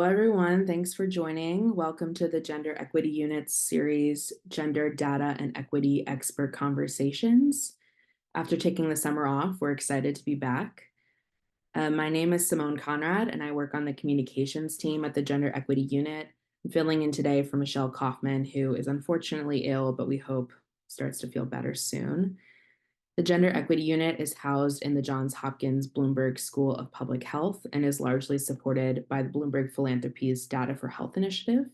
Hello, everyone. Thanks for joining. Welcome to the Gender Equity Units series, Gender Data and Equity Expert Conversations. After taking the summer off, we're excited to be back. My name is Simone Conrad, and I work on the communications team at the Gender Equity Unit. I'm filling in today for Michelle Kaufman, who is unfortunately ill, but we hope starts to feel better soon. The Gender Equity Unit is housed in the Johns Hopkins Bloomberg School of Public Health and is largely supported by the Bloomberg Philanthropies Data for Health initiative.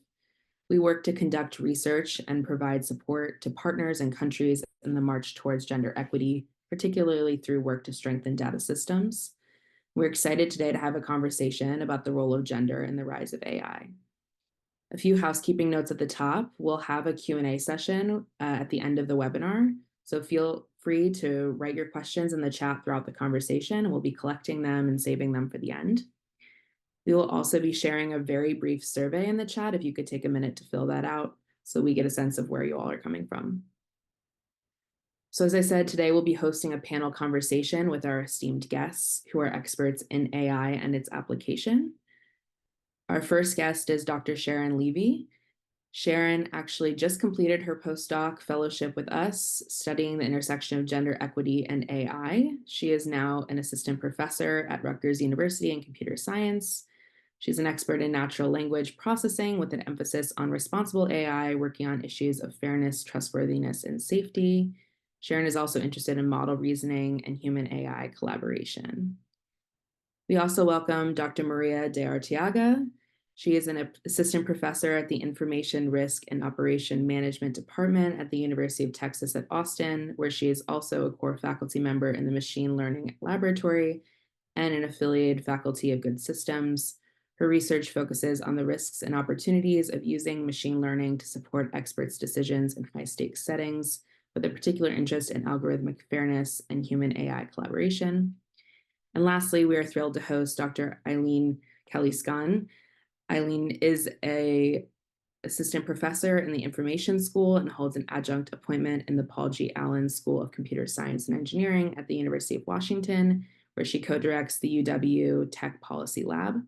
We work to conduct research and provide support to partners and countries in the march towards gender equity, particularly through work to strengthen data systems. We're excited today to have a conversation about the role of gender in the rise of AI. A few housekeeping notes at the top. We'll have a Q&A session at the end of the webinar, so feel free to write your questions in the chat throughout the conversation. We'll be collecting them and saving them for the end. We will also be sharing a very brief survey in the chat if you could take a minute to fill that out so we get a sense of where you all are coming from. So as I said, today we'll be hosting a panel conversation with our esteemed guests who are experts in AI and its application. Our first guest is Dr. Sharon Levy. Sharon actually just completed her postdoc fellowship with us, studying the intersection of gender equity and AI. She is now an assistant professor at Rutgers University in computer science. She's an expert in natural language processing with an emphasis on responsible AI, working on issues of fairness, trustworthiness, and safety. Sharon is also interested in model reasoning and human AI collaboration. We also welcome Dr. Maria De-Arteaga. She is an assistant professor at the Information Risk and Operation Management Department at the University of Texas at Austin, where she is also a core faculty member in the Machine Learning Laboratory and an affiliated faculty of Good Systems. Her research focuses on the risks and opportunities of using machine learning to support experts' decisions in high-stakes settings, with a particular interest in algorithmic fairness and human AI collaboration. And lastly, we are thrilled to host Dr. Aylin Caliskan. Aylin is an assistant professor in the Information School and holds an adjunct appointment in the Paul G. Allen School of Computer Science and Engineering at the University of Washington, where she co-directs the UW Tech Policy Lab.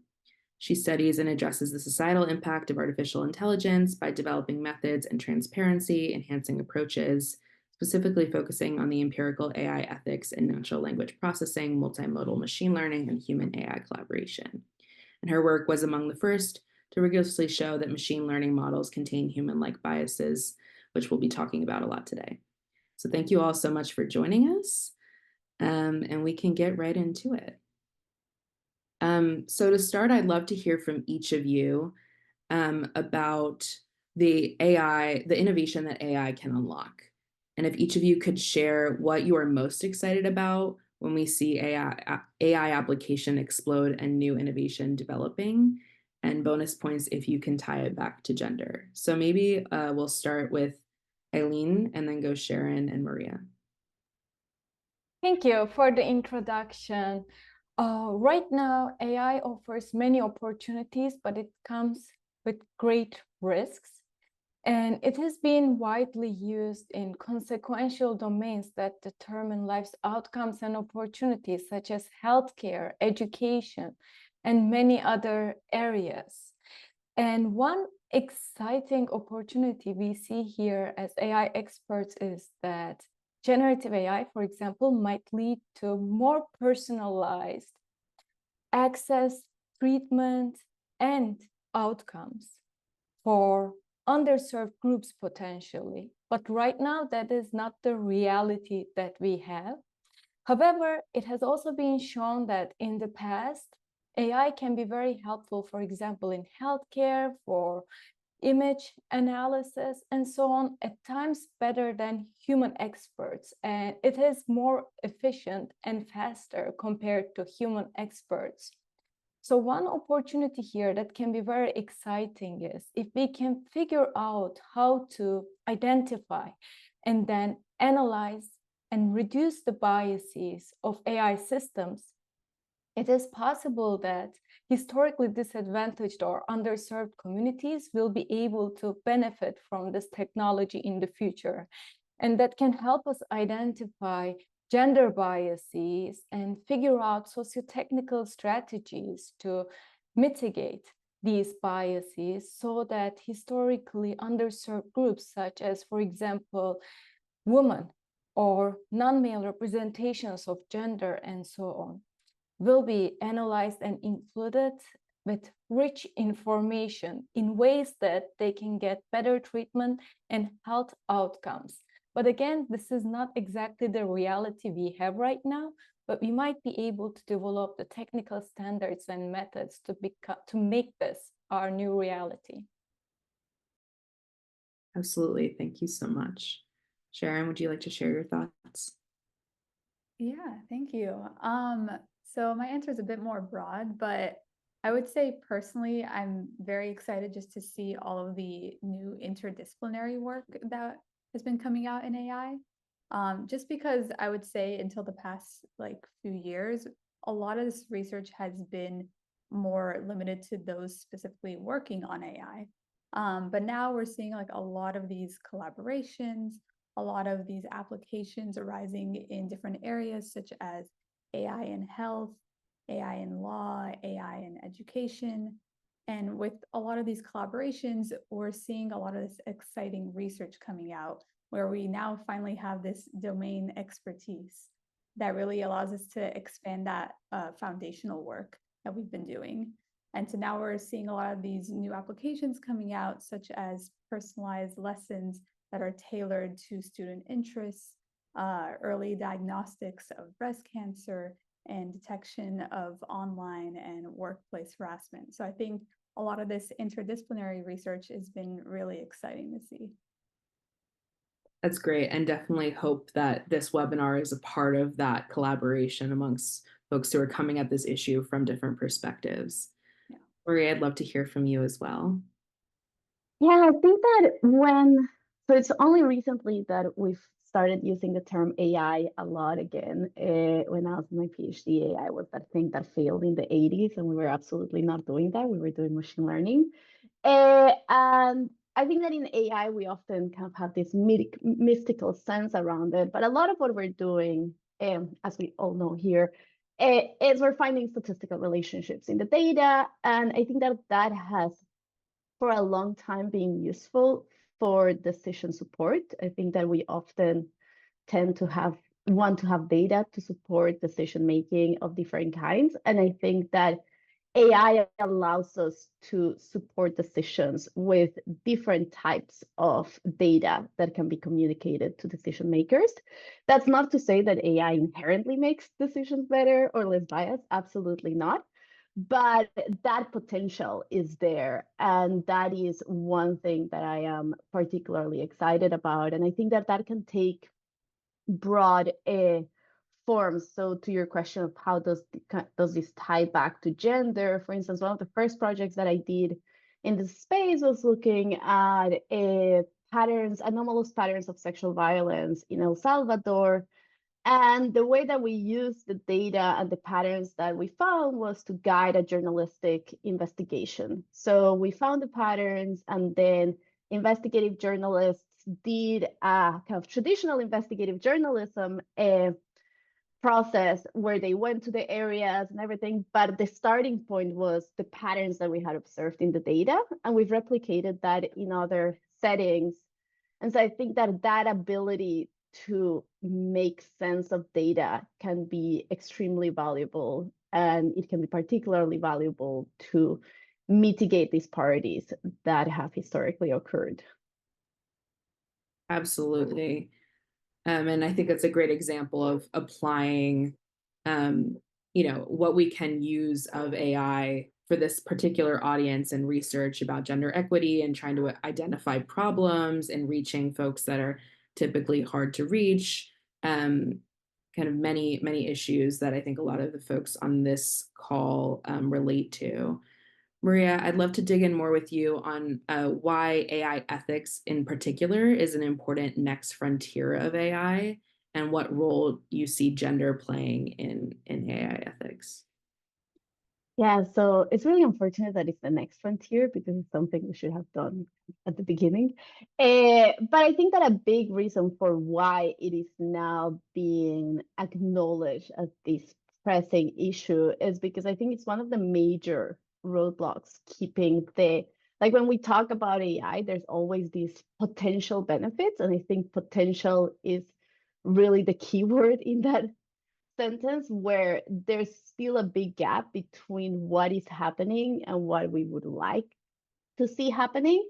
She studies and addresses the societal impact of artificial intelligence by developing methods and transparency, enhancing approaches, specifically focusing on the empirical AI ethics in natural language processing, multimodal machine learning, and human AI collaboration. And her work was among the first to rigorously show that machine learning models contain human-like biases, which we'll be talking about a lot today. So thank you all so much for joining us, and we can get right into it. So to start, I'd love to hear from each of you about the innovation that AI can unlock. And if each of you could share what you are most excited about when we see AI application explode and new innovation developing, and bonus points if you can tie it back to gender. So maybe we'll start with Aylin and then go Sharon and Maria. Thank you for the introduction. Right now, AI offers many opportunities, but it comes with great risks. And it has been widely used in consequential domains that determine life's outcomes and opportunities, such as healthcare, education, and many other areas. And one exciting opportunity we see here as AI experts is that generative AI, for example, might lead to more personalized access, treatment, and outcomes for underserved groups potentially. But right now, that is not the reality that we have. However, it has also been shown that in the past, AI can be very helpful, for example, in healthcare, for image analysis, and so on, at times better than human experts. And it is more efficient and faster compared to human experts. So one opportunity here that can be very exciting is if we can figure out how to identify and then analyze and reduce the biases of AI systems, it is possible that historically disadvantaged or underserved communities will be able to benefit from this technology in the future. And that can help us identify gender biases and figure out socio-technical strategies to mitigate these biases so that historically underserved groups, such as, for example, women or non-male representations of gender and so on, will be analyzed and included with rich information in ways that they can get better treatment and health outcomes. But again, this is not exactly the reality we have right now, but we might be able to develop the technical standards and methods to make this our new reality. Absolutely. Thank you so much. Sharon, would you like to share your thoughts? Yeah, thank you. So my answer is a bit more broad, but I would say personally, I'm very excited just to see all of the new interdisciplinary work that has been coming out in AI. Just because I would say until the past few years, a lot of this research has been more limited to those specifically working on AI. But now we're seeing a lot of these collaborations, a lot of these applications arising in different areas, such as AI in health, AI in law, AI in education. And with a lot of these collaborations, we're seeing a lot of this exciting research coming out where we now finally have this domain expertise that really allows us to expand that foundational work that we've been doing. And so now we're seeing a lot of these new applications coming out, such as personalized lessons that are tailored to student interests, early diagnostics of breast cancer, and detection of online and workplace harassment. So I think a lot of this interdisciplinary research has been really exciting to see. That's great, and definitely hope that this webinar is a part of that collaboration amongst folks who are coming at this issue from different perspectives. Yeah. Maria, I'd love to hear from you as well. Yeah, I think that so it's only recently that we've started using the term AI a lot again. When I was in my PhD, AI was that thing that failed in the 80s, and we were absolutely not doing that. We were doing machine learning. And I think that in AI, we often kind of have this mystical sense around it. But a lot of what we're doing, as we all know here, is we're finding statistical relationships in the data. And I think that that has, for a long time, been useful for decision support. I think that we often tend to want to have data to support decision making of different kinds. And I think that AI allows us to support decisions with different types of data that can be communicated to decision makers. That's not to say that AI inherently makes decisions better or less biased, absolutely not. But that potential is there. And that is one thing that I am particularly excited about. And I think that that can take broad forms. So to your question of how does this tie back to gender, for instance, one of the first projects that I did in this space was looking at anomalous patterns of sexual violence in El Salvador. And the way that we used the data and the patterns that we found was to guide a journalistic investigation. So we found the patterns, and then investigative journalists did a kind of traditional investigative journalism process where they went to the areas and everything, but the starting point was the patterns that we had observed in the data, and we've replicated that in other settings. And so I think that that ability to make sense of data can be extremely valuable, and it can be particularly valuable to mitigate disparities that have historically occurred. Absolutely. And I think that's a great example of applying, what we can use of AI for this particular audience and research about gender equity and trying to identify problems and reaching folks that are typically hard to reach, kind of many issues that I think a lot of the folks on this call relate to. Maria, I'd love to dig in more with you on why AI ethics in particular is an important next frontier of AI, and what role you see gender playing in AI ethics. Yeah, so it's really unfortunate that it's the next frontier because it's something we should have done at the beginning. But I think that a big reason for why it is now being acknowledged as this pressing issue is because I think it's one of the major roadblocks keeping like when we talk about AI, there's always these potential benefits. And I think potential is really the key word in that sentence, where there's still a big gap between what is happening and what we would like to see happening.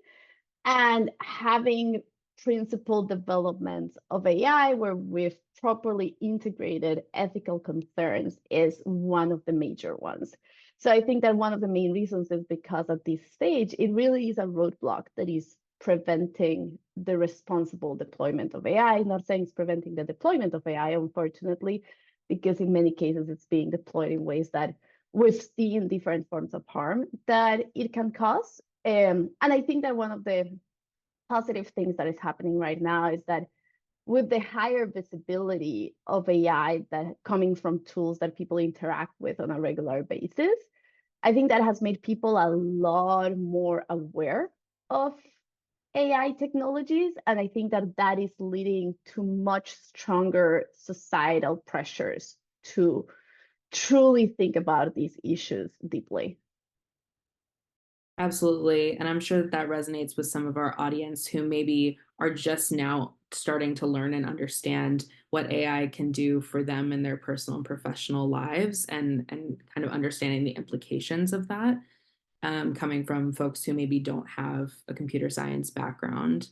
And having principled developments of AI where we've properly integrated ethical concerns is one of the major ones. So I think that one of the main reasons is because at this stage, it really is a roadblock that is preventing the responsible deployment of AI. Not saying it's preventing the deployment of AI, unfortunately, because in many cases it's being deployed in ways that we've seen different forms of harm that it can cause. And I think that one of the positive things that is happening right now is that with the higher visibility of AI that coming from tools that people interact with on a regular basis, I think that has made people a lot more aware of AI technologies. And I think that that is leading to much stronger societal pressures to truly think about these issues deeply. Absolutely. And I'm sure that that resonates with some of our audience who maybe are just now starting to learn and understand what AI can do for them in their personal and professional lives, and kind of understanding the implications of that, coming from folks who maybe don't have a computer science background.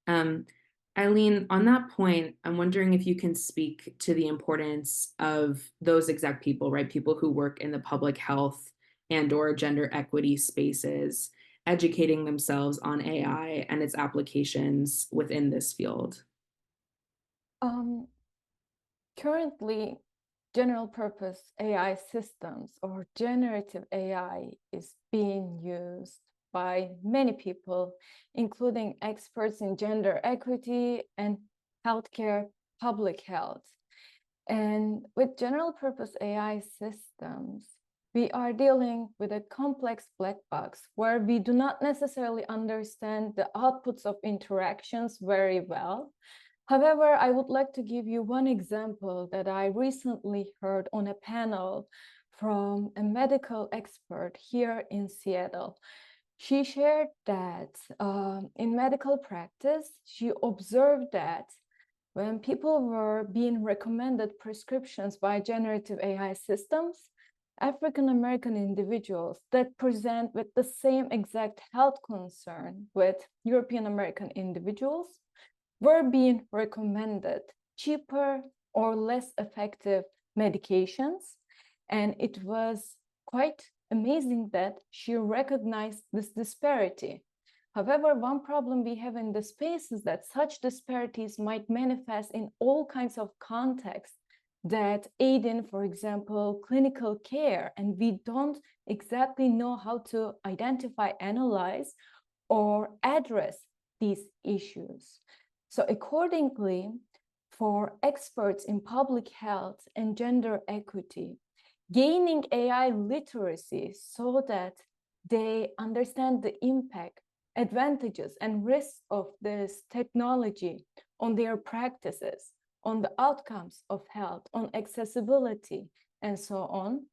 Aylin, on that point, I'm wondering if you can speak to the importance of those exact people, right? People who work in the public health and or gender equity spaces, educating themselves on AI and its applications within this field. Currently, general purpose AI systems or generative AI is being used by many people, including experts in gender equity and healthcare, public health. And with general purpose AI systems, we are dealing with a complex black box where we do not necessarily understand the outputs of interactions very well. However, I would like to give you one example that I recently heard on a panel from a medical expert here in Seattle. She shared that in medical practice, she observed that when people were being recommended prescriptions by generative AI systems, African American individuals that present with the same exact health concern with European American individuals were being recommended cheaper or less effective medications. And it was quite amazing that she recognized this disparity. However, one problem we have in the space is that such disparities might manifest in all kinds of contexts that aid in, for example, clinical care, and we don't exactly know how to identify, analyze, or address these issues. So accordingly, for experts in public health and gender equity, gaining AI literacy so that they understand the impact, advantages, and risks of this technology on their practices, on the outcomes of health, on accessibility, and so on,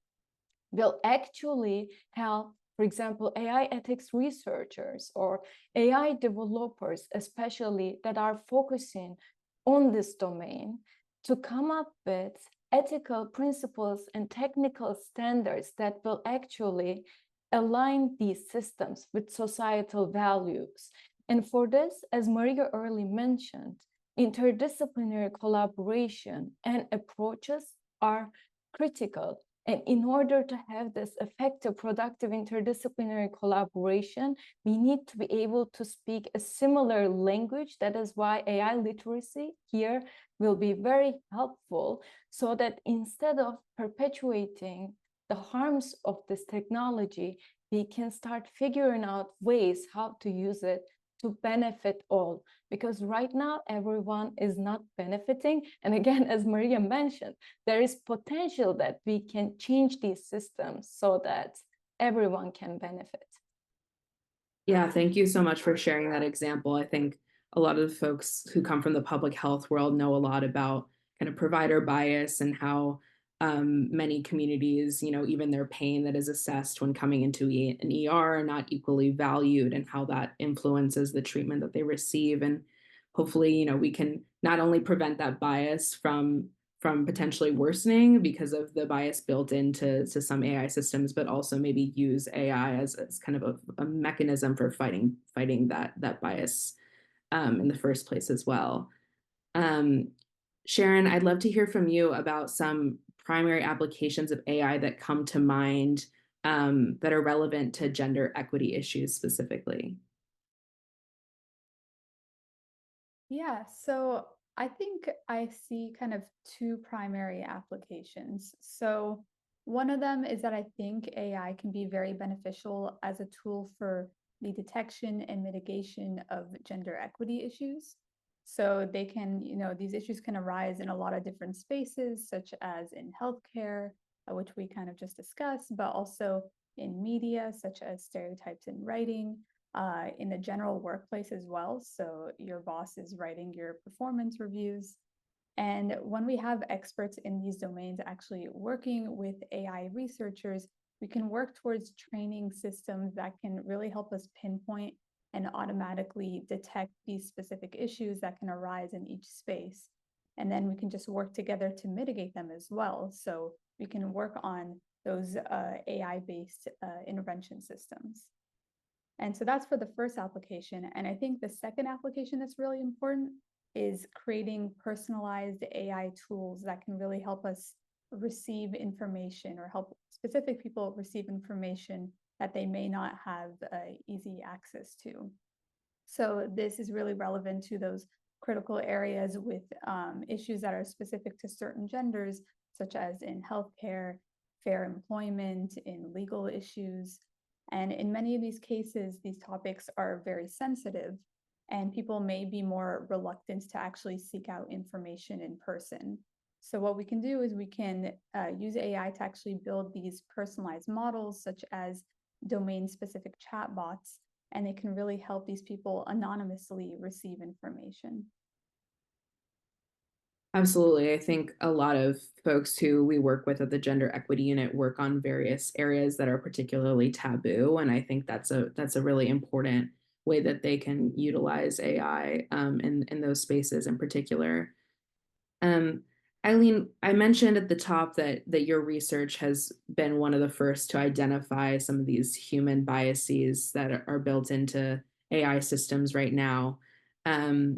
will actually help, for example, AI ethics researchers or AI developers, especially that are focusing on this domain, to come up with ethical principles and technical standards that will actually align these systems with societal values. And for this, as Maria early mentioned, interdisciplinary collaboration and approaches are critical. And in order to have this effective, productive interdisciplinary collaboration, we need to be able to speak a similar language. That is why AI literacy here will be very helpful, so that instead of perpetuating the harms of this technology, we can start figuring out ways how to use it to benefit all, because right now everyone is not benefiting. And again, as Maria mentioned, there is potential that we can change these systems so that everyone can benefit. Yeah, thank you so much for sharing that example. I think a lot of the folks who come from the public health world know a lot about kind of provider bias and how many communities, even their pain that is assessed when coming into an ER are not equally valued, and how that influences the treatment that they receive. And hopefully, we can not only prevent that bias from potentially worsening because of the bias built into some AI systems, but also maybe use AI as kind of a mechanism for fighting that bias in the first place as well. Sharon, I'd love to hear from you about some primary applications of AI that come to mind that are relevant to gender equity issues specifically. Yeah, so I think I see kind of two primary applications. So one of them is that I think AI can be very beneficial as a tool for the detection and mitigation of gender equity issues. So they can, these issues can arise in a lot of different spaces, such as in healthcare, which we kind of just discussed, but also in media, such as stereotypes in writing, in the general workplace as well. So your boss is writing your performance reviews. And when we have experts in these domains actually working with AI researchers, we can work towards training systems that can really help us pinpoint and automatically detect these specific issues that can arise in each space. And then we can just work together to mitigate them as well. So we can work on those AI-based intervention systems. And so that's for the first application. And I think the second application that's really important is creating personalized AI tools that can really help us receive information, or help specific people receive information that they may not have easy access to. So this is really relevant to those critical areas with issues that are specific to certain genders, such as in healthcare, fair employment, in legal issues. And in many of these cases, these topics are very sensitive, and people may be more reluctant to actually seek out information in person. So what we can do is we can use AI to actually build these personalized models, such as domain-specific chatbots, and it can really help these people anonymously receive information. Absolutely. I think a lot of folks who we work with at the Gender Equity Unit work on various areas that are particularly taboo. And I think that's a really important way that they can utilize AI in those spaces in particular. Aylin, I mentioned at the top that your research has been one of the first to identify some of these human biases that are built into AI systems right now. So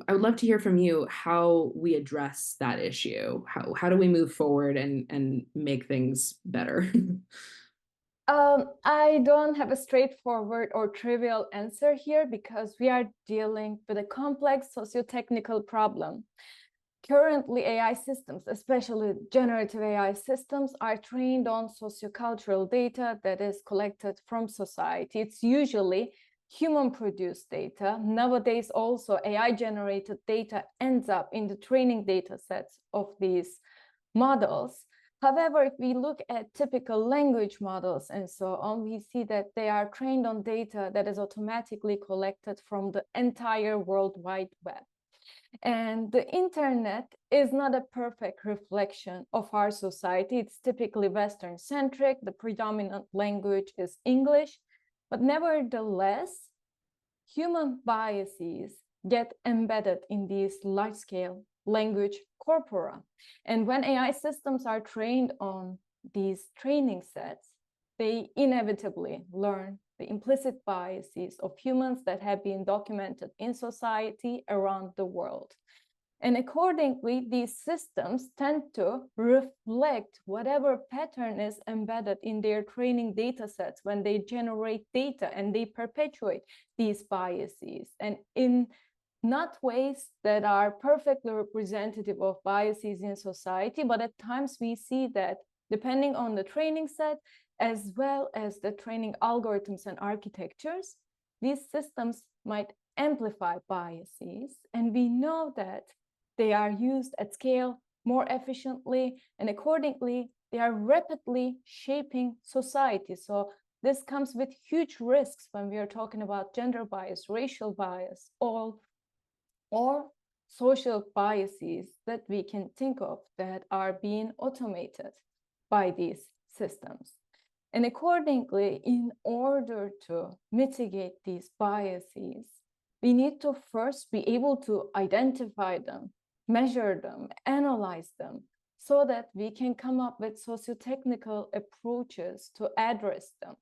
I would love to hear from you how we address that issue. How do we move forward and make things better? I don't have a straightforward or trivial answer here, because we are dealing with a complex socio-technical problem. Currently, AI systems, especially generative AI systems, are trained on sociocultural data that is collected from society. It's usually human-produced data. Nowadays, also AI-generated data ends up in the training data sets of these models. However, if we look at typical language models and so on, we see that they are trained on data that is automatically collected from the entire World Wide Web. And the internet is not a perfect reflection of our society. It's typically Western-centric. The predominant language is English. But nevertheless, human biases get embedded in these large-scale language corpora. And when AI systems are trained on these training sets, they inevitably learn the implicit biases of humans that have been documented in society around the world. And accordingly, these systems tend to reflect whatever pattern is embedded in their training data sets when they generate data, and they perpetuate these biases. And in not ways that are perfectly representative of biases in society, but at times we see that depending on the training set, as well as the training algorithms and architectures, these systems might amplify biases. And we know that they are used at scale more efficiently, and accordingly, they are rapidly shaping society. So this comes with huge risks when we are talking about gender bias, racial bias, or social biases that we can think of that are being automated by these systems. And accordingly, in order to mitigate these biases, we need to first be able to identify them, measure them, analyze them, so that we can come up with socio-technical approaches to address them.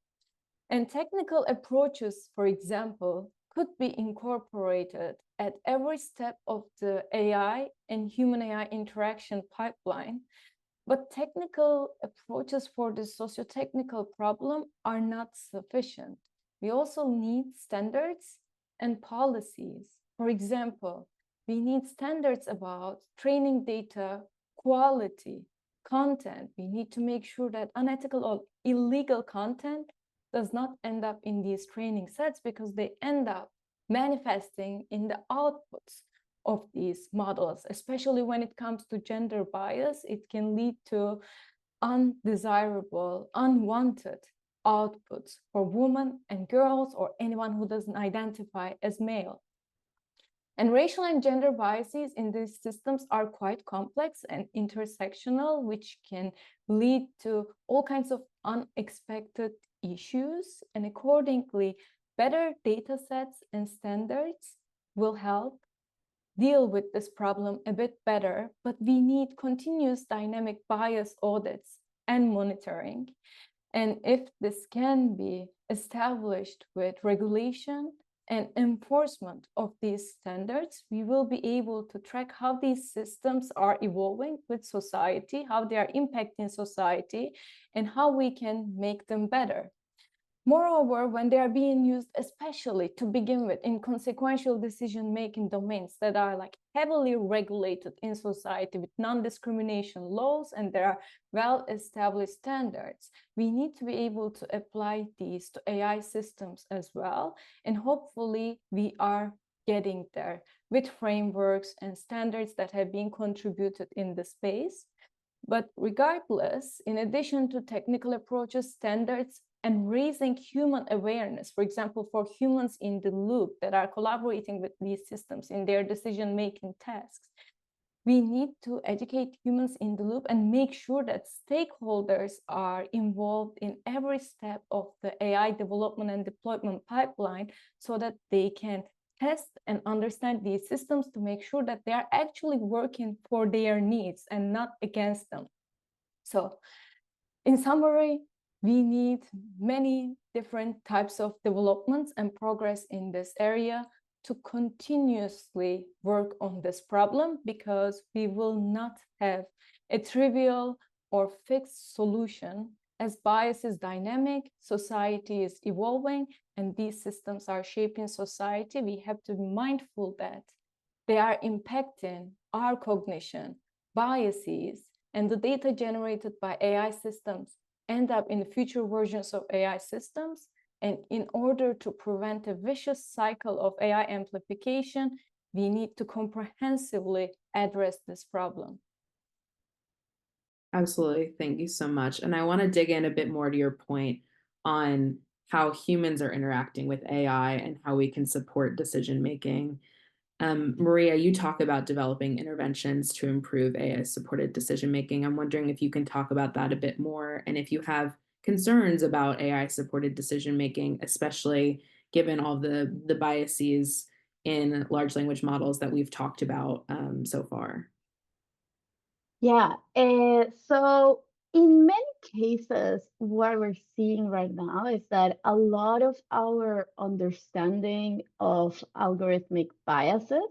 And technical approaches, for example, could be incorporated at every step of the AI and human AI interaction pipeline. But technical approaches for the socio-technical problem are not sufficient. We also need standards and policies. For example, we need standards about training data, quality, content. We need to make sure that unethical or illegal content does not end up in these training sets, because they end up manifesting in the outputs of these models, especially when it comes to gender bias. It can lead to undesirable, unwanted outputs for women and girls, or anyone who doesn't identify as male. And racial and gender biases in these systems are quite complex and intersectional, which can lead to all kinds of unexpected issues. And accordingly, better data sets and standards will help deal with this problem a bit better, but we need continuous dynamic bias audits and monitoring. And if this can be established with regulation and enforcement of these standards, we will be able to track how these systems are evolving with society, how they are impacting society, and how we can make them better. Moreover, when they are being used, especially to begin with, in consequential decision-making domains that are like heavily regulated in society with non-discrimination laws, and there are well-established standards, we need to be able to apply these to AI systems as well. And hopefully we are getting there with frameworks and standards that have been contributed in the space. But regardless, in addition to technical approaches, standards, and raising human awareness, for example, for humans in the loop that are collaborating with these systems in their decision-making tasks, we need to educate humans in the loop and make sure that stakeholders are involved in every step of the AI development and deployment pipeline, so that they can test and understand these systems to make sure that they are actually working for their needs and not against them. So, in summary, we need many different types of developments and progress in this area to continuously work on this problem, because we will not have a trivial or fixed solution, as bias is dynamic, society is evolving, and these systems are shaping society. We have to be mindful that they are impacting our cognition, biases, and the data generated by AI systems end up in the future versions of AI systems. And in order to prevent a vicious cycle of AI amplification, we need to comprehensively address this problem. Absolutely. Thank you so much. And I want to dig in a bit more to your point on how humans are interacting with AI and how we can support decision making. Maria, you talk about developing interventions to improve AI-supported decision-making. I'm wondering if you can talk about that a bit more, and if you have concerns about AI-supported decision-making, especially given all the biases in large language models that we've talked about so far. Yeah, so in many cases, what we're seeing right now is that a lot of our understanding of algorithmic biases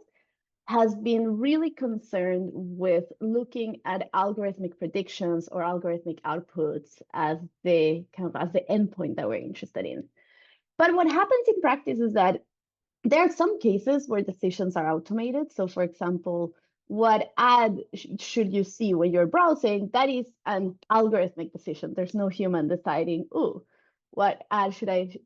has been really concerned with looking at algorithmic predictions or algorithmic outputs as the endpoint that we're interested in. But what happens in practice is that there are some cases where decisions are automated. So for example, what ad should you see when you're browsing? That is an algorithmic decision. There's no human deciding, ooh, what ad should I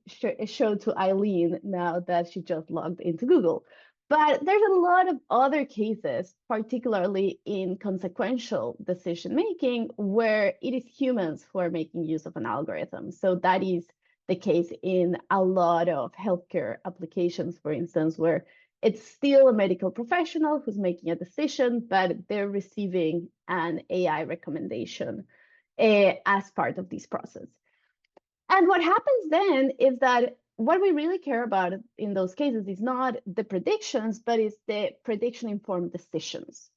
show to Aylin now that she just logged into Google? But there's a lot of other cases, particularly in consequential decision making, where it is humans who are making use of an algorithm. So that is the case in a lot of healthcare applications, for instance, where It's still a medical professional who's making a decision, but they're receiving an AI recommendation as part of this process. And what happens then is that what we really care about in those cases is not the predictions, but it's the prediction-informed decisions.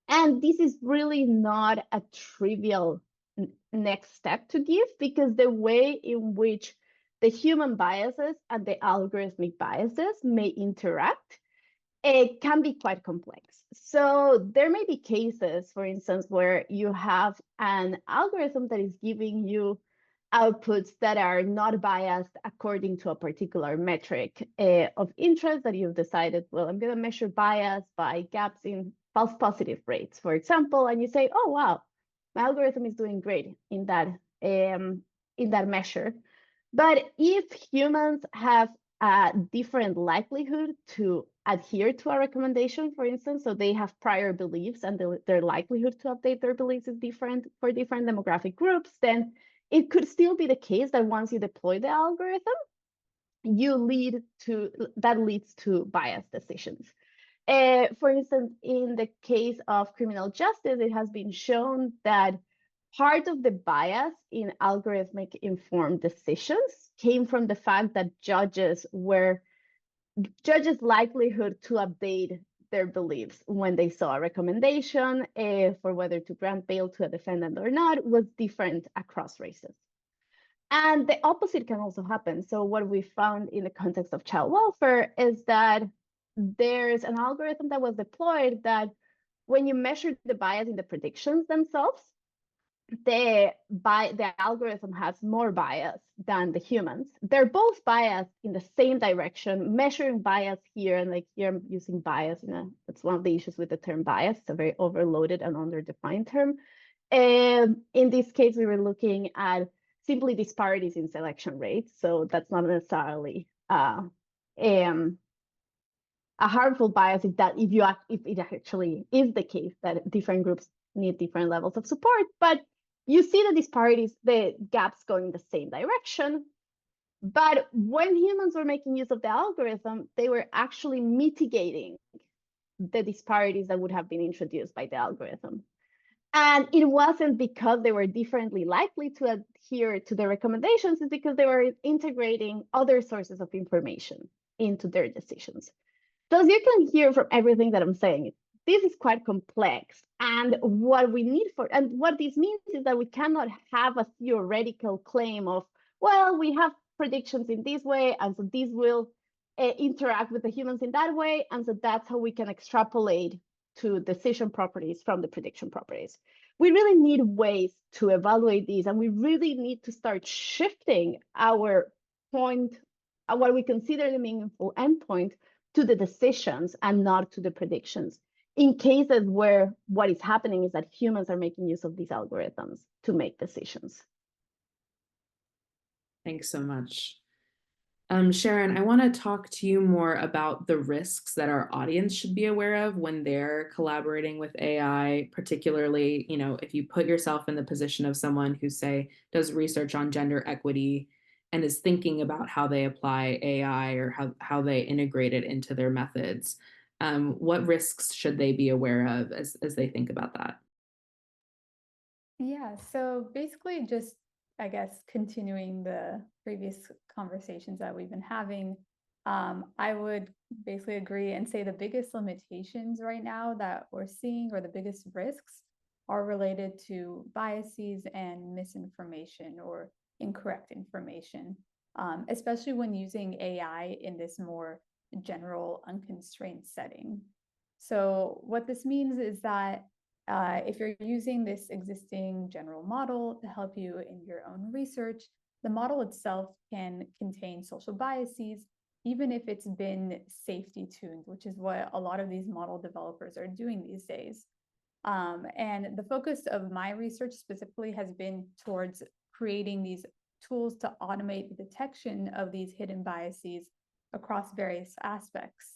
And this is really not a trivial next step to give, because the way in which the human biases and the algorithmic biases may interact, it can be quite complex. So there may be cases, for instance, where you have an algorithm that is giving you outputs that are not biased according to a particular metric of interest that you've decided, well, I'm going to measure bias by gaps in false positive rates, for example, and you say, oh, wow, my algorithm is doing great in that measure. But if humans have a different likelihood to adhere to a recommendation, for instance, so they have prior beliefs and their likelihood to update their beliefs is different for different demographic groups, then it could still be the case that once you deploy the algorithm, that leads to biased decisions. For instance, in the case of criminal justice, it has been shown that part of the bias in algorithmic informed decisions came from the fact that judges' likelihood to update their beliefs when they saw a recommendation for whether to grant bail to a defendant or not was different across races. And the opposite can also happen. So what we found in the context of child welfare is that there's an algorithm that was deployed that when you measure the bias in the predictions themselves, the algorithm has more bias than the humans. They're both biased in the same direction, measuring bias here, and like here I'm using bias, that's one of the issues with the term bias. It's a very overloaded and underdefined term. In this case, we were looking at simply disparities in selection rates. So that's not necessarily a harmful bias if it actually is the case that different groups need different levels of support. But you see the disparities, the gaps going in the same direction. But when humans were making use of the algorithm, they were actually mitigating the disparities that would have been introduced by the algorithm. And it wasn't because they were differently likely to adhere to the recommendations, it's because they were integrating other sources of information into their decisions. So as you can hear from everything that I'm saying, this is quite complex. And what this means is that we cannot have a theoretical claim of, well, we have predictions in this way, and so these will interact with the humans in that way. And so that's how we can extrapolate to decision properties from the prediction properties. We really need ways to evaluate these, and we really need to start shifting our point, what we consider the meaningful endpoint, to the decisions and not to the predictions, in cases where what is happening is that humans are making use of these algorithms to make decisions. Thanks so much. Sharon, I want to talk to you more about the risks that our audience should be aware of when they're collaborating with AI, particularly, if you put yourself in the position of someone who, say, does research on gender equity and is thinking about how they apply AI or how they integrate it into their methods. What risks should they be aware of as they think about that? Yeah, so basically just, I guess, continuing the previous conversations that we've been having, I would basically agree and say the biggest limitations right now that we're seeing, or the biggest risks, are related to biases and misinformation or incorrect information, especially when using AI in this more general unconstrained setting. So what this means is that if you're using this existing general model to help you in your own research, the model itself can contain social biases, even if it's been safety tuned, which is what a lot of these model developers are doing these days. And the focus of my research specifically has been towards creating these tools to automate the detection of these hidden biases across various aspects.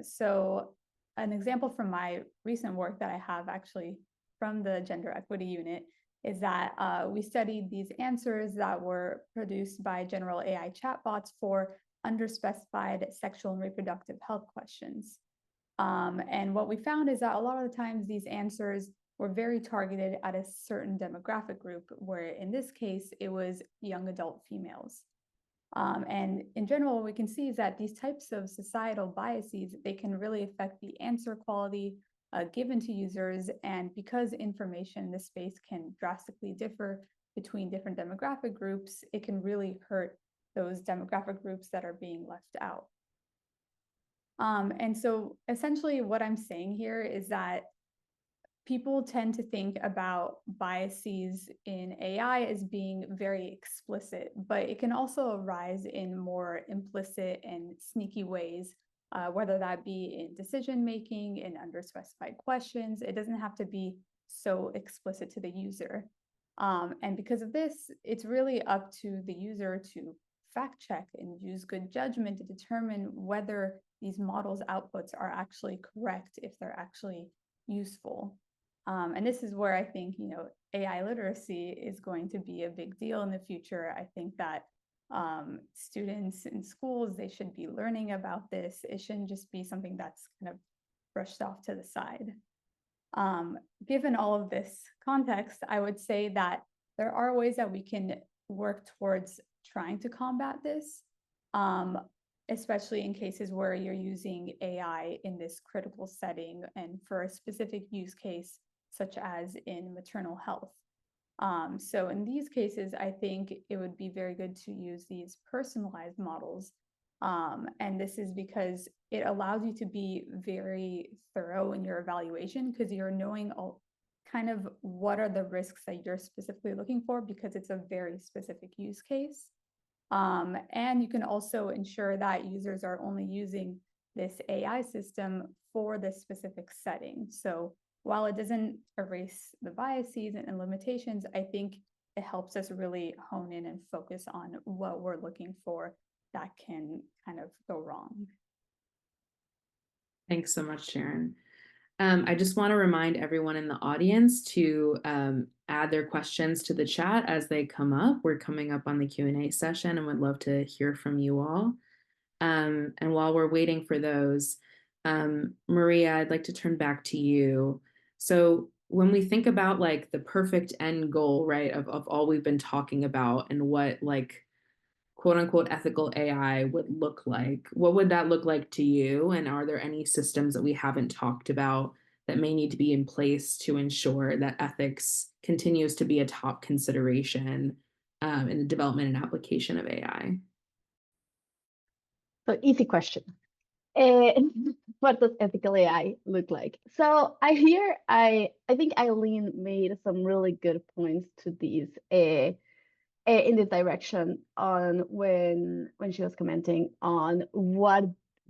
So an example from my recent work that I have actually from the Gender Equity Unit is that we studied these answers that were produced by general AI chatbots for underspecified sexual and reproductive health questions. And what we found is that a lot of the times these answers were very targeted at a certain demographic group, where in this case, it was young adult females. And in general, what we can see is that these types of societal biases, they can really affect the answer quality given to users. And because information in this space can drastically differ between different demographic groups, it can really hurt those demographic groups that are being left out. And so essentially what I'm saying here is that people tend to think about biases in AI as being very explicit, but it can also arise in more implicit and sneaky ways, whether that be in decision-making, in underspecified questions. It doesn't have to be so explicit to the user. And because of this, it's really up to the user to fact check and use good judgment to determine whether these models' outputs are actually correct, if they're actually useful. And this is where I think, AI literacy is going to be a big deal in the future. I think that students in schools, they should be learning about this. It shouldn't just be something that's kind of brushed off to the side. Given all of this context, I would say that there are ways that we can work towards trying to combat this, especially in cases where you're using AI in this critical setting and for a specific use case, such as in maternal health. So in these cases, I think it would be very good to use these personalized models. And this is because it allows you to be very thorough in your evaluation, because you're knowing kind of what are the risks that you're specifically looking for, because it's a very specific use case. And you can also ensure that users are only using this AI system for this specific setting. So while it doesn't erase the biases and limitations, I think it helps us really hone in and focus on what we're looking for that can kind of go wrong. Thanks so much, Sharon. I just want to remind everyone in the audience to add their questions to the chat as they come up. We're coming up on the Q&A session and would love to hear from you all. And while we're waiting for those, Maria, I'd like to turn back to you. So when we think about like the perfect end goal, right, of all we've been talking about and what like quote unquote ethical AI would look like, what would that look like to you? And are there any systems that we haven't talked about that may need to be in place to ensure that ethics continues to be a top consideration in the development and application of AI? So easy question. What does ethical AI look like? So I think Aylin made some really good points to these in this direction on when she was commenting on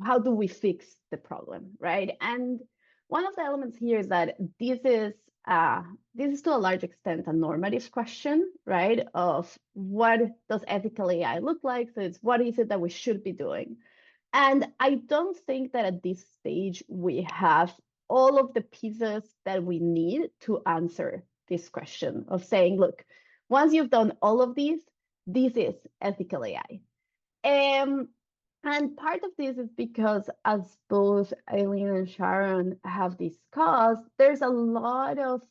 how do we fix the problem, right? And one of the elements here is that this is to a large extent a normative question, right? Of what does ethical AI look like? So it's what is it that we should be doing? And I don't think that at this stage we have all of the pieces that we need to answer this question of saying, look, once you've done all of these, this is ethical AI. And part of this is because, as both Aylin and Sharon have discussed, there's a lot of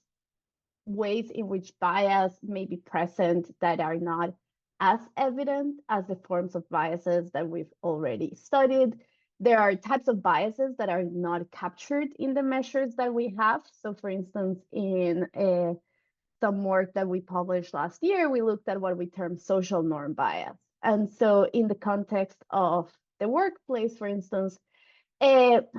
ways in which bias may be present that are not as evident as the forms of biases that we've already studied. There are types of biases that are not captured in the measures that we have. So for instance, in some work that we published last year, we looked at what we term social norm bias. And so in the context of the workplace, for instance,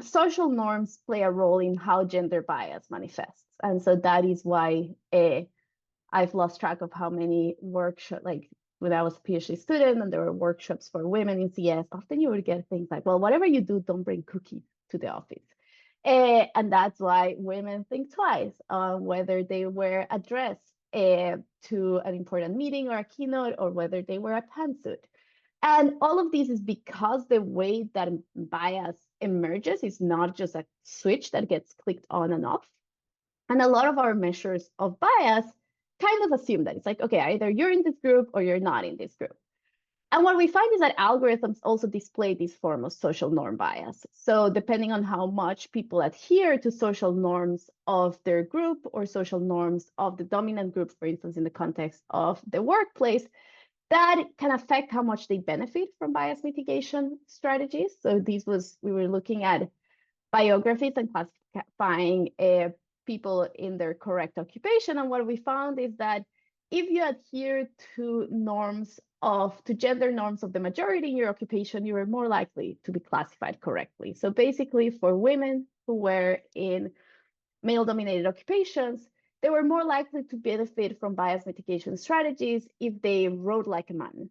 social norms play a role in how gender bias manifests. And so that is why I've lost track of how many workshops, like when I was a PhD student and there were workshops for women in CS, often you would get things like, well, whatever you do, don't bring cookies to the office. And that's why women think twice on whether they wear a dress to an important meeting or a keynote, or whether they wear a pantsuit. And all of this is because the way that bias emerges is not just a switch that gets clicked on and off. And a lot of our measures of bias kind of assume that it's like, okay, either you're in this group or you're not in this group. And what we find is that algorithms also display this form of social norm bias. So depending on how much people adhere to social norms of their group or social norms of the dominant group, for instance, in the context of the workplace, that can affect how much they benefit from bias mitigation strategies. So we were looking at biographies and classifying people in their correct occupation. And what we found is that if you adhere to gender norms of the majority in your occupation, you are more likely to be classified correctly. So basically, for women who were in male-dominated occupations, they were more likely to benefit from bias mitigation strategies if they wrote like a man,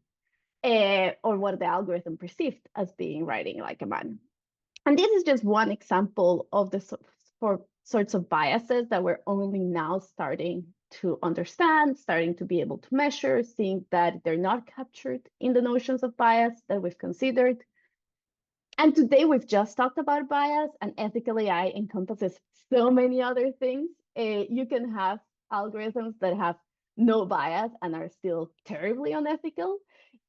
or what the algorithm perceived as being writing like a man. And this is just one example of the sorts of biases that we're only now starting to understand, starting to be able to measure, seeing that they're not captured in the notions of bias that we've considered. And today we've just talked about bias, and ethical AI encompasses so many other things. You can have algorithms that have no bias and are still terribly unethical.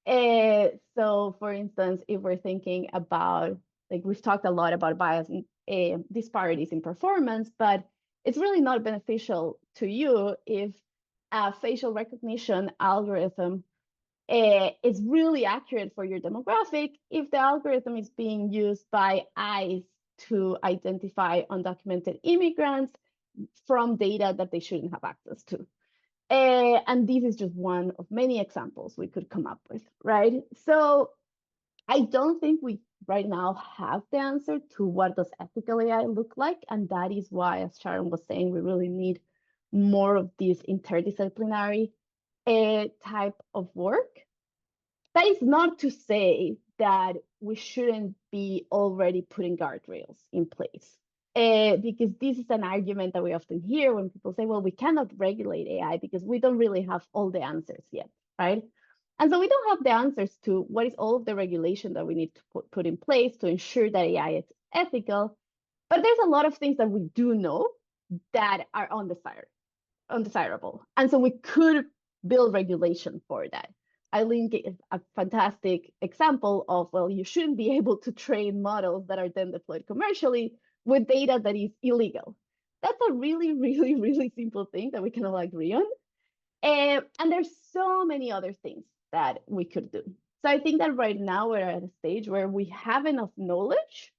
So for instance, if we're thinking about, like we've talked a lot about bias and disparities in performance, but it's really not beneficial to you if a facial recognition algorithm is really accurate for your demographic if the algorithm is being used by ICE to identify undocumented immigrants from data that they shouldn't have access to. And this is just one of many examples we could come up with, right? So I don't think we right now have the answer to what does ethical AI look like. And that is why, as Sharon was saying, we really need more of this interdisciplinary type of work. That is not to say that we shouldn't be already putting guardrails in place. Because this is an argument that we often hear when people say, well, we cannot regulate AI because we don't really have all the answers yet, right? And so we don't have the answers to what is all of the regulation that we need to put in place to ensure that AI is ethical. But there's a lot of things that we do know that are undesirable. And so we could build regulation for that. Aylin gave a fantastic example of, well, you shouldn't be able to train models that are then deployed commercially with data that is illegal. That's a really, really, really simple thing that we can all agree on. And there's so many other things that we could do. So I think that right now we're at a stage where we have enough knowledge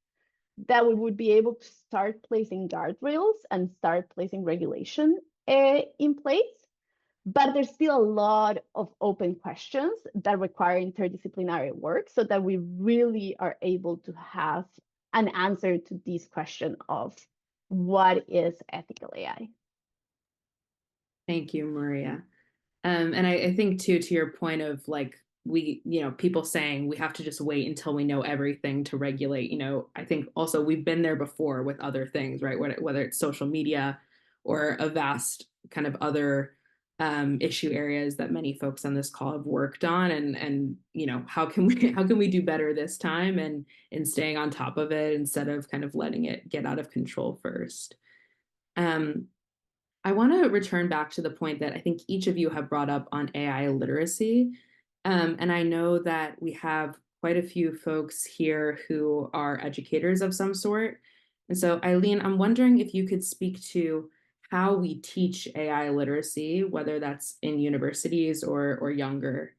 that we would be able to start placing guardrails and start placing regulation in place. But there's still a lot of open questions that require interdisciplinary work so that we really are able to have an answer to this question of what is ethical AI. Thank you, Maria. And I think too, to your point of like, people saying we have to just wait until we know everything to regulate, I think also we've been there before with other things, right? Whether it's social media or a vast kind of other issue areas that many folks on this call have worked on, and how can we do better this time and in staying on top of it instead of kind of letting it get out of control first. I want to return back to the point that I think each of you have brought up on AI literacy. And I know that we have quite a few folks here who are educators of some sort. And so, Aylin, I'm wondering if you could speak to how we teach AI literacy, whether that's in universities or younger,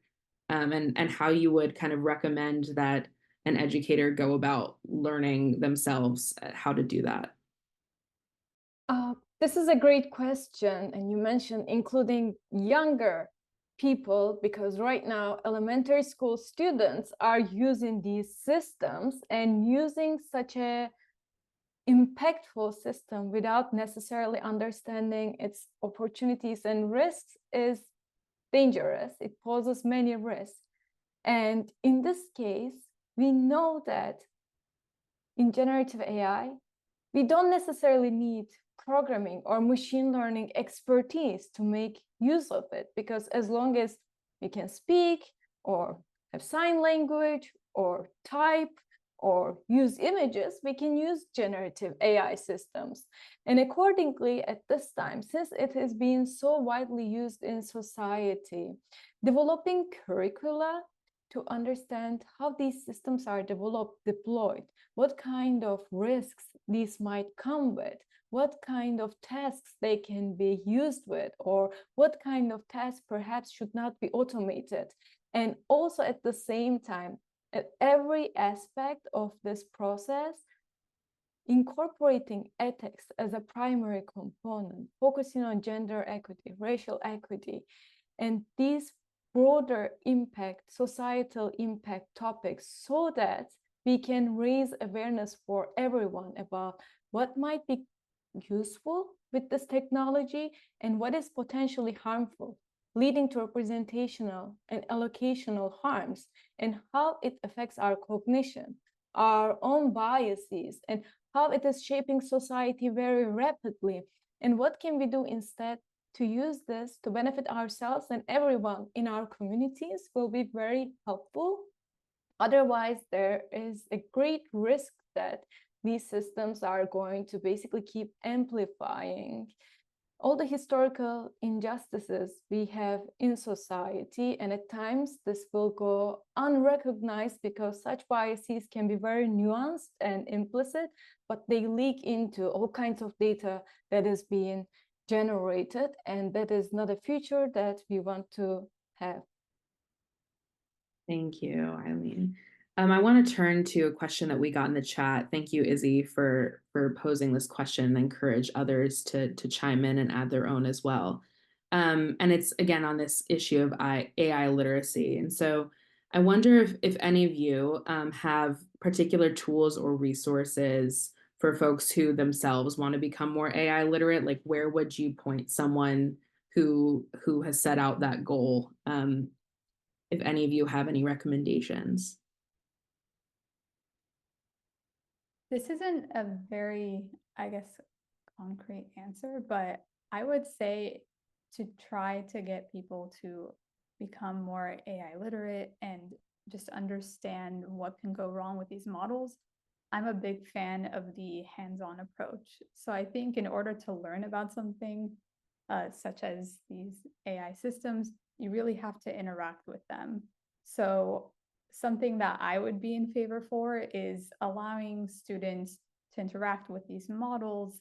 and how you would kind of recommend that an educator go about learning themselves how to do that. This is a great question, and you mentioned including younger people, because right now elementary school students are using these systems, and using such a impactful system without necessarily understanding its opportunities and risks is dangerous. It poses many risks. And in this case, we know that in generative AI, we don't necessarily need programming or machine learning expertise to make use of it, because as long as we can speak or have sign language or type or use images, we can use generative AI systems. And accordingly, at this time, since it is being so widely used in society, developing curricula to understand how these systems are deployed, what kind of risks these might come with, what kind of tasks they can be used with, or what kind of tasks perhaps should not be automated. And also at the same time, at every aspect of this process, incorporating ethics as a primary component, focusing on gender equity, racial equity, and these broader impact, societal impact topics, so that we can raise awareness for everyone about what might be useful with this technology and what is potentially harmful, leading to representational and allocational harms, and how it affects our cognition, our own biases, and how it is shaping society very rapidly. And what can we do instead to use this to benefit ourselves and everyone in our communities will be very helpful. Otherwise, there is a great risk that these systems are going to basically keep amplifying all the historical injustices we have in society, and at times this will go unrecognized because such biases can be very nuanced and implicit, but they leak into all kinds of data that is being generated, and that is not a future that we want to have. Thank you, Aylin. I want to turn to a question that we got in the chat. Thank you, Izzy, for posing this question, and encourage others to chime in and add their own as well. And it's again on this issue of AI literacy. And so I wonder if any of you have particular tools or resources for folks who themselves want to become more AI literate. Like, where would you point someone who has set out that goal? If any of you have any recommendations. This isn't a very, I guess, concrete answer, but I would say to try to get people to become more AI literate and just understand what can go wrong with these models. I'm a big fan of the hands-on approach. So I think in order to learn about something such as these AI systems, you really have to interact with them. So something that I would be in favor for is allowing students to interact with these models,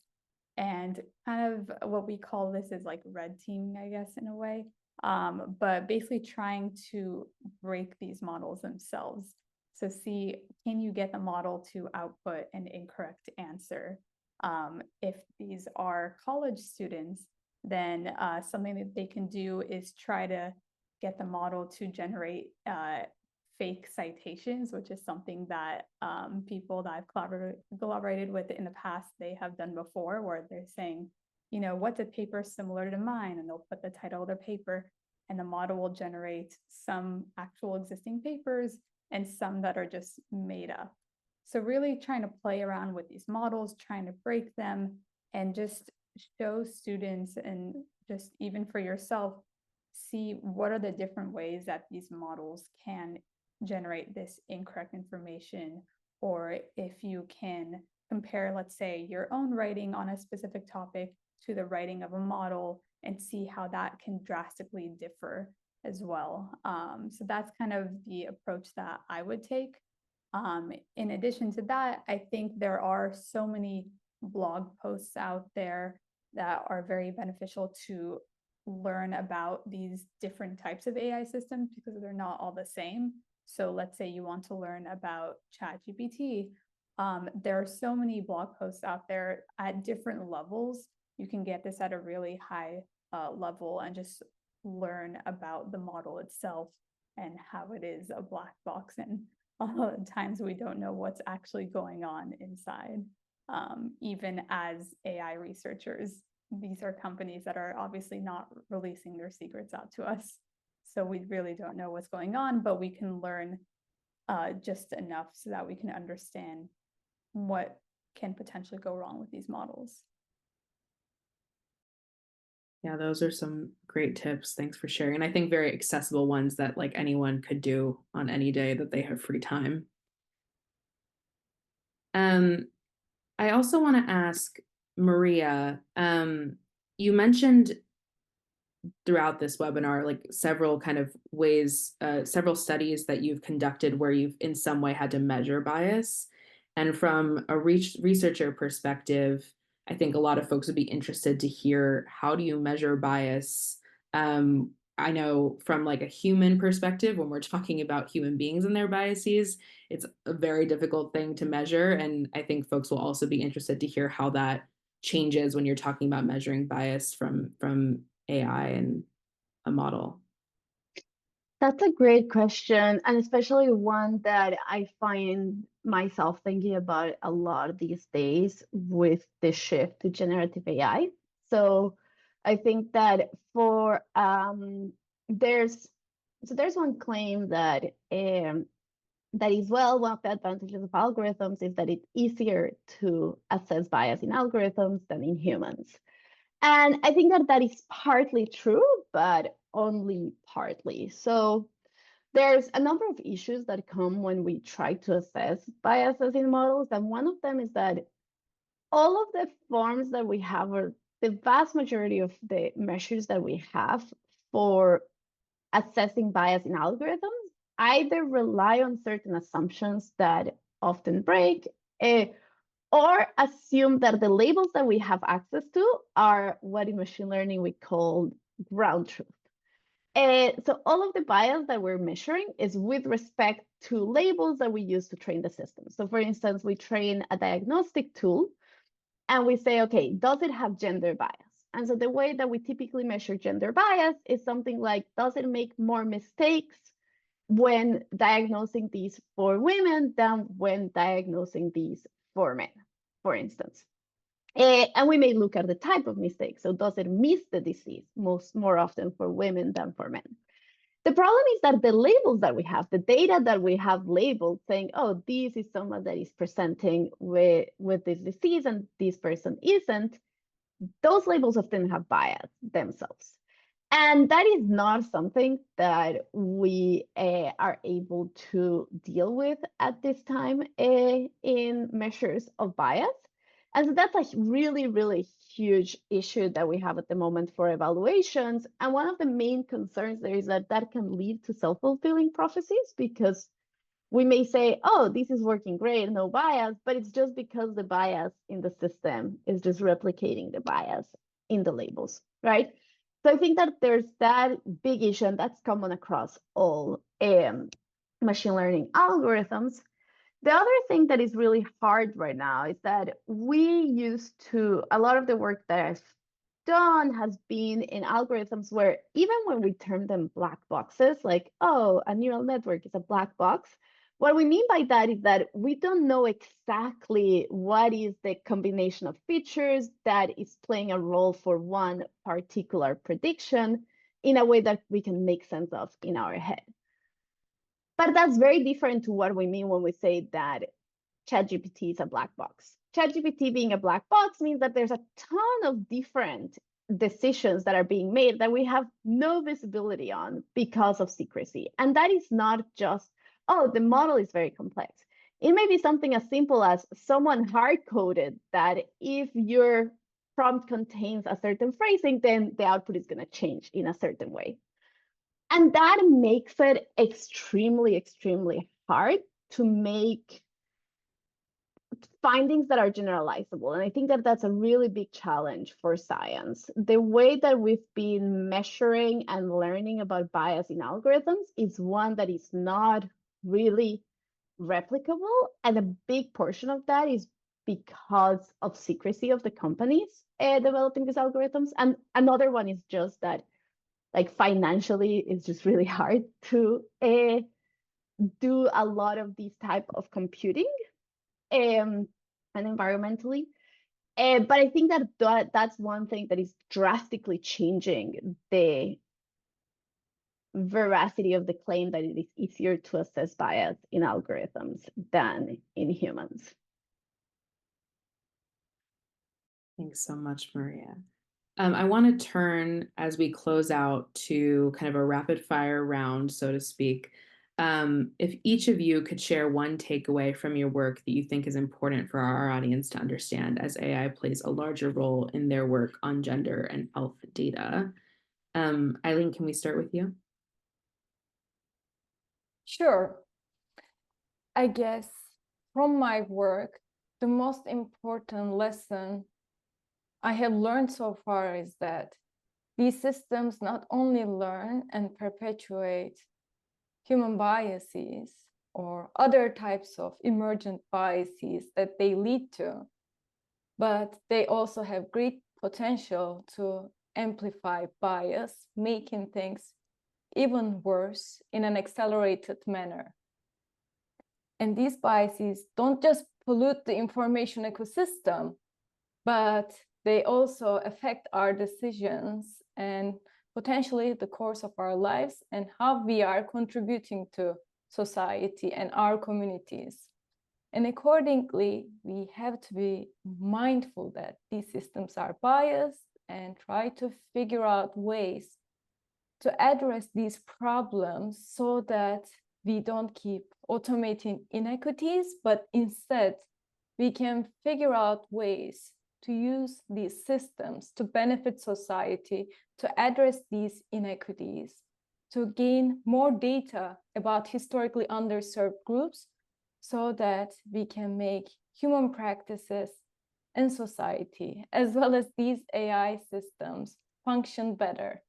and kind of what we call this is like red teaming, I guess, in a way. But basically trying to break these models themselves. So see, can you get the model to output an incorrect answer? If these are college students, then something that they can do is try to get the model to generate fake citations, which is something that people that I've collaborated with in the past, they have done before, where they're saying, you know, what's a paper similar to mine? And they'll put the title of their paper, and the model will generate some actual existing papers and some that are just made up. So really trying to play around with these models, trying to break them, and just show students, and just even for yourself, see what are the different ways that these models can generate this incorrect information, or if you can compare, let's say, your own writing on a specific topic to the writing of a model and see how that can drastically differ as well. So that's kind of the approach that I would take. In addition to that, I think there are so many blog posts out there that are very beneficial to learn about these different types of AI systems, because they're not all the same. So let's say you want to learn about ChatGPT. There are so many blog posts out there at different levels. You can get this at a really high level and just learn about the model itself and how it is a black box. And a lot of times we don't know what's actually going on inside. Even as AI researchers, these are companies that are obviously not releasing their secrets out to us. So we really don't know what's going on, but we can learn just enough so that we can understand what can potentially go wrong with these models. Yeah, those are some great tips. Thanks for sharing. And I think very accessible ones that like anyone could do on any day that they have free time. I also want to ask Maria, you mentioned throughout this webinar, like several kind of ways, several studies that you've conducted where you've in some way had to measure bias. And from a researcher perspective, I think a lot of folks would be interested to hear, how do you measure bias? I know from like a human perspective, when we're talking about human beings and their biases, it's a very difficult thing to measure. And I think folks will also be interested to hear how that changes when you're talking about measuring bias from AI and a model. That's a great question, and especially one that I find myself thinking about a lot these days with the shift to generative AI. So I think that for there's one claim that that is, well, one of the advantages of algorithms is that it's easier to assess bias in algorithms than in humans. And I think that that is partly true, but only partly. So there's a number of issues that come when we try to assess biases in models. And one of them is that all of the forms that we have, or the vast majority of the measures that we have for assessing bias in algorithms, either rely on certain assumptions that often break, or assume that the labels that we have access to are what in machine learning we call ground truth. So all of the bias that we're measuring is with respect to labels that we use to train the system. So for instance, we train a diagnostic tool and we say, okay, does it have gender bias? And so the way that we typically measure gender bias is something like, does it make more mistakes when diagnosing these for women than when diagnosing these for men, for instance. And we may look at the type of mistake. So does it miss the disease more often for women than for men? The problem is that the labels that we have, the data that we have labeled saying, oh, this is someone that is presenting with this disease and this person isn't, those labels often have bias themselves. And that is not something that we are able to deal with at this time in measures of bias. And so that's a really, really huge issue that we have at the moment for evaluations. And one of the main concerns there is that that can lead to self-fulfilling prophecies, because we may say, oh, this is working great, no bias, but it's just because the bias in the system is just replicating the bias in the labels, right? So I think that there's that big issue, and that's common across all machine learning algorithms. The other thing that is really hard right now is that a lot of the work that I've done has been in algorithms where even when we term them black boxes, like, oh, a neural network is a black box, what we mean by that is that we don't know exactly what is the combination of features that is playing a role for one particular prediction in a way that we can make sense of in our head. But that's very different to what we mean when we say that ChatGPT is a black box. ChatGPT being a black box means that there's a ton of different decisions that are being made that we have no visibility on because of secrecy. And that is not just, oh, the model is very complex. It may be something as simple as someone hard-coded that if your prompt contains a certain phrasing, then the output is going to change in a certain way. And that makes it extremely, extremely hard to make findings that are generalizable. And I think that that's a really big challenge for science. The way that we've been measuring and learning about bias in algorithms is one that is not really replicable. And a big portion of that is because of secrecy of the companies developing these algorithms. And another one is just that, like, financially, it's just really hard to do a lot of these type of computing and environmentally. But I think that that's one thing that is drastically changing the veracity of the claim that it is easier to assess bias in algorithms than in humans. Thanks so much, Maria. I want to turn, as we close out, to kind of a rapid fire round, so to speak. If each of you could share one takeaway from your work that you think is important for our audience to understand as AI plays a larger role in their work on gender and health data. Aylin, can we start with you? Sure. I guess from my work, the most important lesson I have learned so far is that these systems not only learn and perpetuate human biases or other types of emergent biases that they lead to, but they also have great potential to amplify bias, making things even worse in an accelerated manner. And these biases don't just pollute the information ecosystem, but they also affect our decisions and potentially the course of our lives and how we are contributing to society and our communities. And accordingly, we have to be mindful that these systems are biased and try to figure out ways to address these problems so that we don't keep automating inequities, but instead we can figure out ways to use these systems to benefit society, to address these inequities, to gain more data about historically underserved groups so that we can make human practices and society, as well as these AI systems, function better.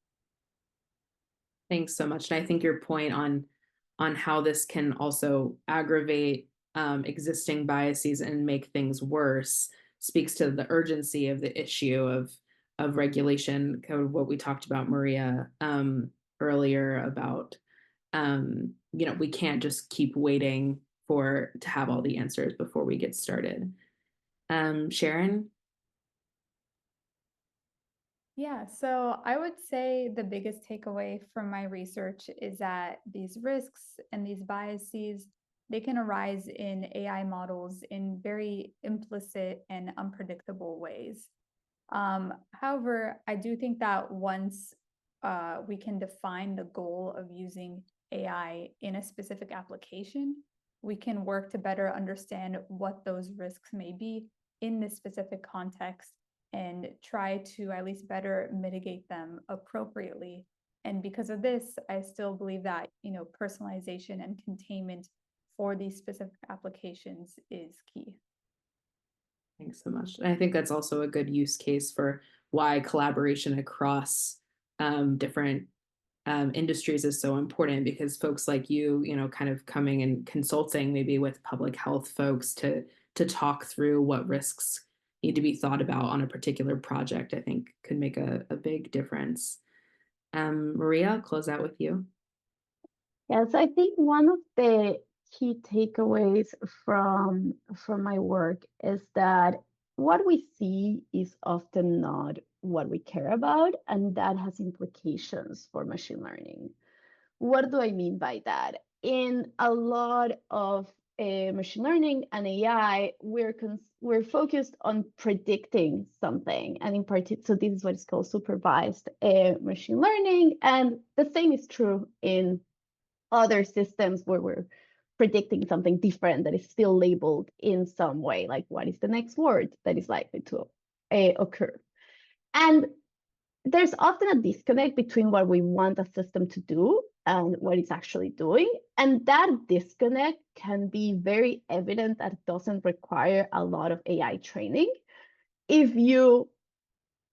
Thanks so much. And I think your point on how this can also aggravate existing biases and make things worse speaks to the urgency of the issue of regulation, kind of what we talked about, Maria, earlier about we can't just keep waiting to have all the answers before we get started. Sharon? Yeah, so I would say the biggest takeaway from my research is that these risks and these biases, they can arise in AI models in very implicit and unpredictable ways. However, I do think that once we can define the goal of using AI in a specific application, we can work to better understand what those risks may be in this specific context and try to at least better mitigate them appropriately. And because of this, I still believe that, personalization and containment for these specific applications is key. Thanks so much. And I think that's also a good use case for why collaboration across different industries is so important, because folks like you, kind of coming and consulting maybe with public health folks to talk through what risks need to be thought about on a particular project, I think could make a big difference. Maria, I'll close out with you. Yes, I think one of the key takeaways from my work is that what we see is often not what we care about, and that has implications for machine learning. What do I mean by that? In a lot of machine learning and AI, we're focused on predicting something, and in particular, so this is what is called supervised machine learning, and the same is true in other systems where we're predicting something different that is still labeled in some way, like what is the next word that is likely to occur. And there's often a disconnect between what we want a system to do and what it's actually doing. And that disconnect can be very evident that it doesn't require a lot of AI training if you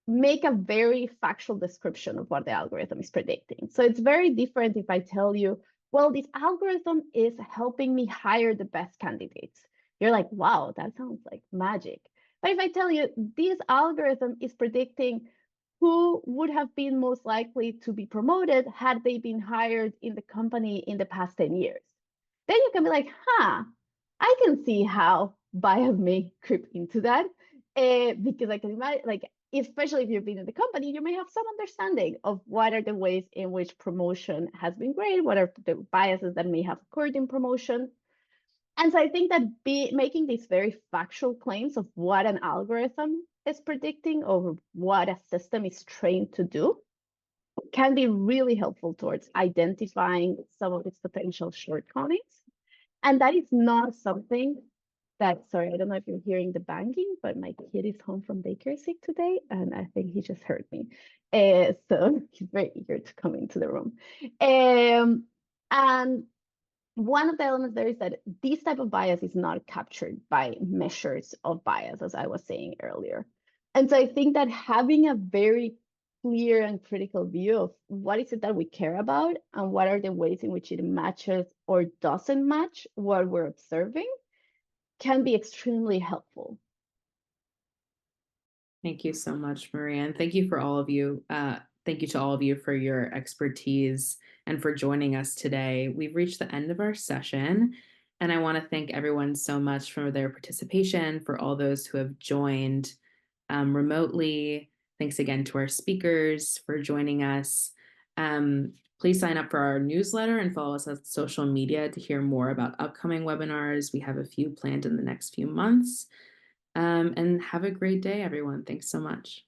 make a very factual description of what the algorithm is predicting. So it's very different if I tell you, well, this algorithm is helping me hire the best candidates. You're like, wow, that sounds like magic. But if I tell you this algorithm is predicting who would have been most likely to be promoted had they been hired in the company in the past 10 years, then you can be like, I can see how bias may creep into that, because I can imagine, like, especially if you've been in the company, you may have some understanding of what are the ways in which promotion has been graded, what are the biases that may have occurred in promotion. And so I think that making these very factual claims of what an algorithm is predicting or what a system is trained to do can be really helpful towards identifying some of its potential shortcomings. And that is not something that, sorry, I don't know if you're hearing the banging, but my kid is home from daycare sick today, and I think he just heard me. So he's very eager to come into the room. And one of the elements there is that this type of bias is not captured by measures of bias, as I was saying earlier. And so I think that having a very clear and critical view of what is it that we care about and what are the ways in which it matches or doesn't match what we're observing can be extremely helpful. Thank you so much, Maria. And thank you for all of you. Thank you to all of you for your expertise and for joining us today. We've reached the end of our session, and I want to thank everyone so much for their participation, for all those who have joined remotely. Thanks again to our speakers for joining us. Please sign up for our newsletter and follow us on social media to hear more about upcoming webinars. We have a few planned in the next few months. And have a great day, everyone. Thanks so much.